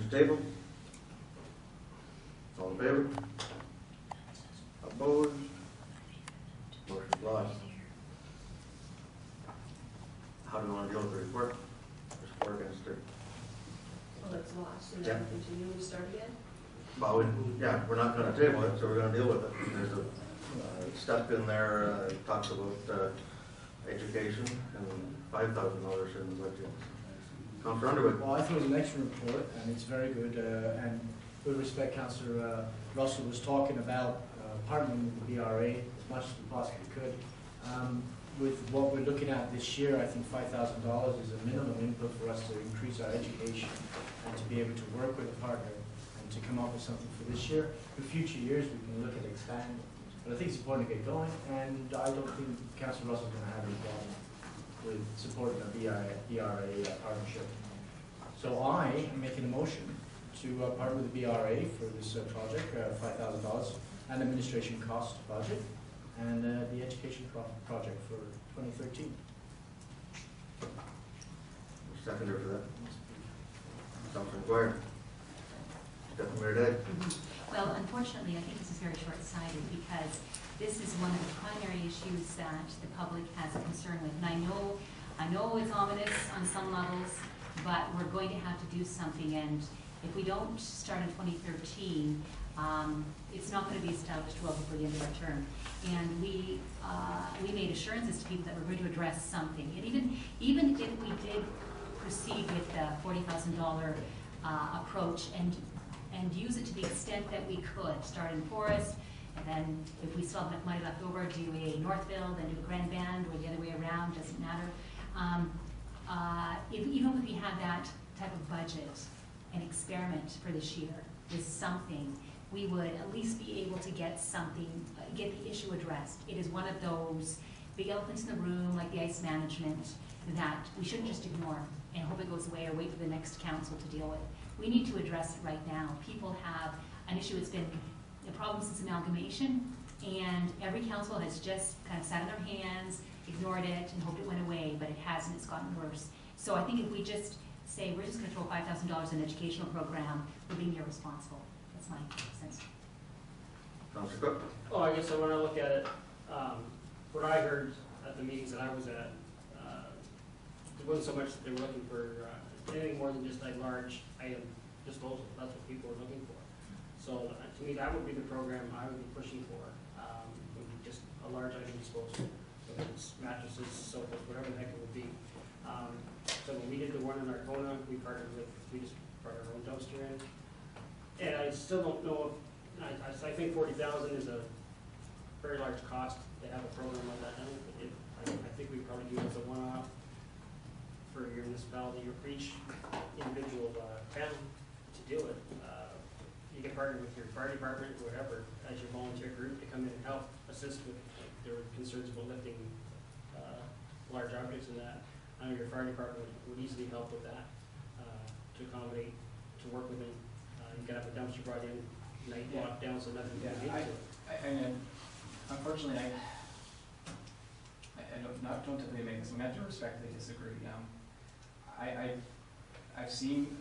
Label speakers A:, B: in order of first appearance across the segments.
A: to table? All in favor? Opposed? Motion's lost. How do we want to deal with the report? Just for against it.
B: Well, it's lost, and
A: Yeah.
B: then continue to start again?
A: Well, yeah, we're not going to table it, so we're going to deal with it. There's a step in there, talks about education and $5,000 in the budget. Councillor Underwood.
C: Well, I thought it was an excellent report, and it's very good. And with respect, Councillor Russell was talking about partnering with the BRA as much as we possibly could. With what we're looking at this year, I think $5,000 is a minimum input for us to increase our education and to be able to work with a partner and to come up with something for this year. For future years, we can look at expanding. But I think it's important to get going, and I don't think Councillor Russell's going to have any problem with supporting a BRA partnership. So I am making a motion to partner with the BRA for this project, $5,000, and administration cost budget, and the education project for 2013.
A: Seconder for that. Councillor McGuire. Deputy Mayor Day.
D: Well, unfortunately, I think this is very short-sighted because this is one of the primary issues that the public has a concern with. And I know it's ominous on some levels, but we're going to have to do something. And if we don't start in 2013, it's not going to be established well before the end of our term. And we made assurances to people that we're going to address something. And even if we did proceed with the $40,000 approach and use it to the extent that we could, start in Forest, and then if we still have enough money left over, do a Northville, then do a Grand Band, or the other way around, doesn't matter. Even if we had that type of budget and experiment for this year with something, we would at least be able to get something, get the issue addressed. It is one of those big elephants in the room, like the ice management, that we shouldn't just ignore and hope it goes away or wait for the next council to deal with. We need to address it right now. People have an issue. It's been a problem since amalgamation, and every council has just kind of sat on their hands, ignored it, and hoped it went away, but it hasn't. It's gotten worse. So I think if we just say we're just going to throw $5,000 in an educational program, we're being irresponsible. That's my sense.
A: Councillor Cook.
E: Oh, I guess when I look at it, what I heard at the meetings that I was at, it wasn't so much that they were looking for anything more than just like large item disposal. That's what people were looking for. So to me, that would be the program I would be pushing for. Would be just a large item disposal, whether it's mattresses, sofas, whatever the heck it would be. So when we did the one in Arcona, we just brought our own dumpster in. And I still don't know if, I think 40,000 is a very large cost to have a program like that done. I think we probably do it as a one-off for your municipality or for each individual town to do it. You can partner with your fire department or whatever as your volunteer group to come in and help assist with their concerns about lifting large objects and that. I know your fire department would easily help with that to accommodate, to work within. You can have a dumpster brought in, night locked down so nothing can get into it.
F: Unfortunately, I don't typically make this. I have to respectfully disagree. I've seen,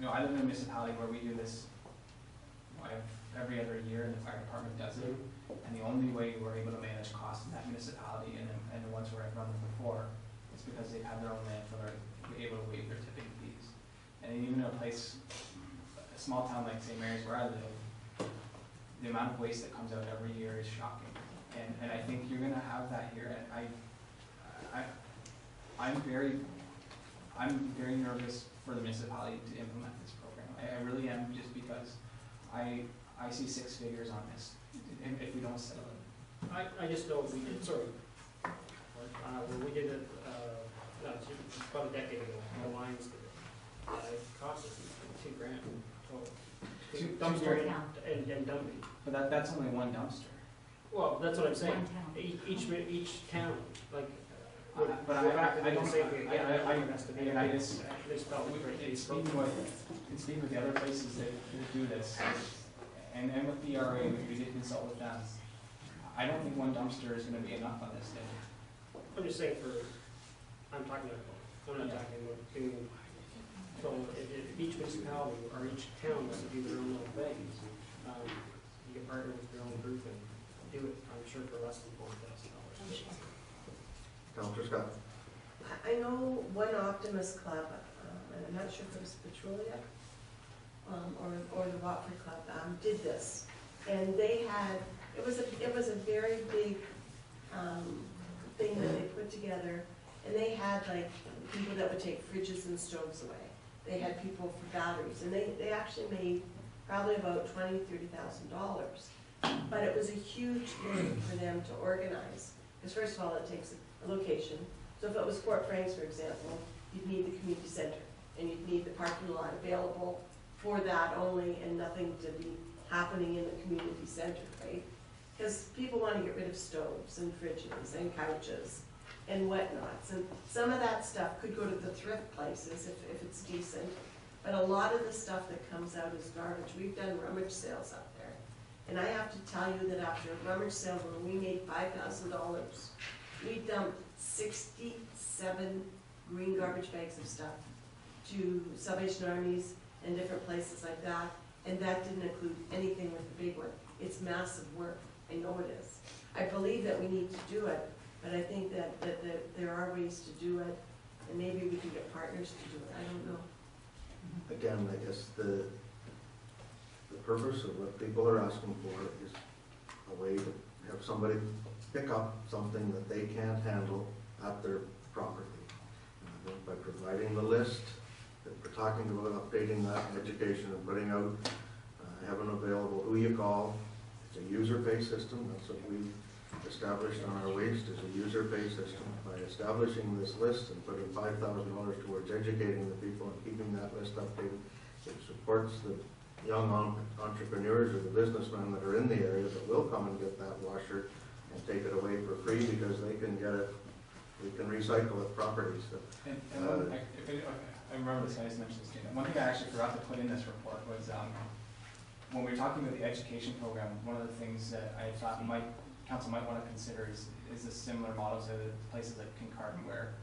F: I live in a municipality where we do this every other year, and the fire department does it. And the only way we're able to manage costs in that municipality and the ones where I've run them before is because they've had their own landfill or they're able to waive their tipping fees. And even in a place, a small town like St. Mary's where I live, the amount of waste that comes out every year is shocking. And I think you're going to have that here. And I'm very nervous for the municipality to implement this program. I really am, just because I see 6 figures on this if we don't settle it.
E: I just know we did, when we did it, it's about a decade ago, the Lions did it. It cost us $2,000 total. Dumpster and dumping.
F: But that's only one dumpster.
E: Well, that's what I'm saying. Each town, like,
F: It's speaking with the other places that do this, and with the ERA, we did consult with them. I don't think one dumpster is going to be enough on this thing.
E: I'm just saying I'm talking about, I'm not talking about doing So if each municipality or each town was to do their own little thing, you can partner with your own group and do it, I'm sure, for less than $4,000.
A: Councillor Scott?
B: I know one Optimist Club, and I'm not sure if it was Petrolia, or the Watford Club, did this. And they had, it was a very big, thing that they put together, and they had like people that would take fridges and stoves away. They had people for batteries, and they actually made probably about $20,000-$30,000. But it was a huge thing for them to organize, because first of all, it takes a location. So if it was Fort Franks, for example, you'd need the community center, and you'd need the parking lot available for that only, and nothing to be happening in the community center, right? Because people want to get rid of stoves and fridges and couches and whatnots, and some of that stuff could go to the thrift places if it's decent, but a lot of the stuff that comes out is garbage. We've done rummage sales up there, and I have to tell you that after a rummage sale when we made $5,000, we dumped 67 green garbage bags of stuff to Salvation Armies and different places like that, and that didn't include anything with the big one. It's massive work, I know it is. I believe that we need to do it, but I think that there are ways to do it, and maybe we can get partners to do it, I don't know.
A: Again, I guess the purpose of what people are asking for is a way to have somebody pick up something that they can't handle at their property. And I think by providing the list that we're talking about, updating that in education and putting out, having available who you call. It's a user pay system. That's what we've established on our waste, is a user pay system. By establishing this list and putting $5,000 towards educating the people and keeping that list updated, it supports the young entrepreneurs or the businessmen that are in the area that will come and get that washer and take it away for free because they can get it, we can recycle it properly. So,
F: I remember this, I just mentioned this to you. One thing I actually forgot to put in this report was when we were talking about the education program, one of the things that I thought council might want to consider is a similar model to places like Kincardine, where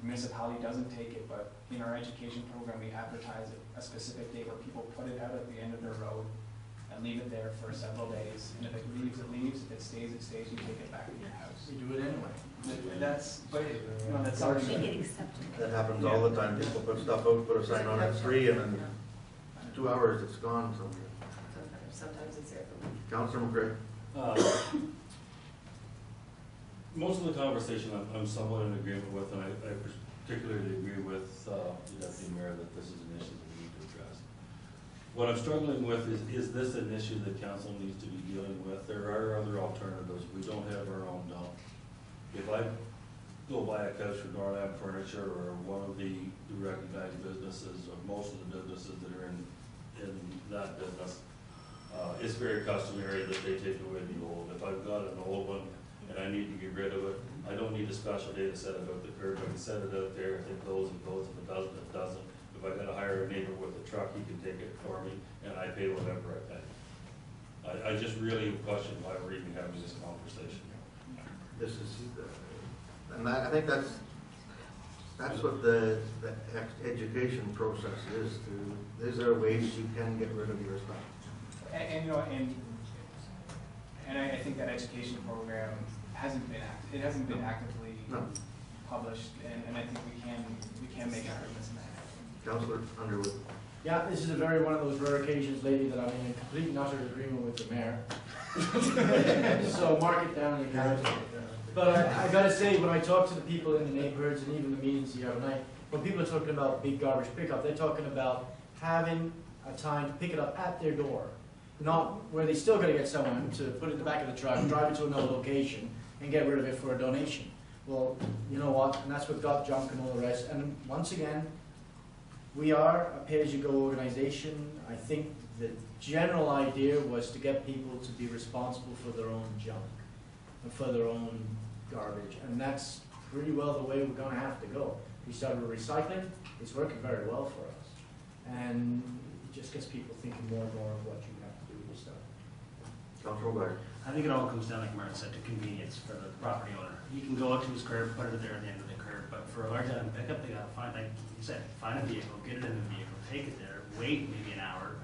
F: the municipality doesn't take it, but in our education program we advertise a specific date where people put it out at the end of their road and leave it there for several days. And if it leaves, it leaves. If it stays, it stays. You take it back to your house.
C: We do it anyway.
F: That's something
D: Make it acceptable.
A: that happens all the time. People put stuff out, put a sign on it free, and in 2 hours it's gone somewhere.
B: Sometimes it's there for me.
A: Councillor McCray?
G: Most of the conversation I'm somewhat in agreement with, and I particularly agree with the Deputy Mayor that this is an issue that we need to address. What I'm struggling with is this an issue that council needs to be dealing with? There are other alternatives. We don't have our own dump. If I go buy a couch for Norland Furniture or one of the recognized businesses, or most of the businesses that are in that business, it's very customary that they take away the old. If I've got an old one and I need to get rid of it, I don't need a special day to set it out the curb. I can set it out there. If it goes, it goes. If it doesn't, it doesn't. If I gotta hire a neighbor with a truck, he can take it for me, and I pay whatever I pay. I just really question why we're even having this conversation.
A: This is, and I think that's what the education process is. Is there ways you can get rid of your stuff?
F: And you know, and I think that education program hasn't been actively published, and I think we can make improvements in that.
A: Councillor Underwood?
C: Yeah, this is one of those rare occasions lately that I'm in complete and utter agreement with the mayor. So mark it down in the calendar. But I gotta say, when I talk to the people in the neighborhoods and even the meetings the other night, when people are talking about big garbage pickup, they're talking about having a time to pick it up at their door. Not where they still gotta get someone to put it in the back of the truck, drive it to another location, and get rid of it for a donation. Well, you know what, and that's what got junk and all the rest. And once again, we are a pay-as-you-go organization. I think the general idea was to get people to be responsible for their own junk and for their own garbage, and that's pretty well the way we're gonna have to go. We started with recycling. It's working very well for us, and it just gets people thinking more and more of what you have to do with stuff.
A: Councillor Blair?
H: I think it all comes down, like Martin said, to convenience for the property owner. He can go out to his curb, put it there at the end of the curb, occur, but for a large item pickup, they gotta find, like you said, find a vehicle, get it in the vehicle, take it there, wait maybe an hour,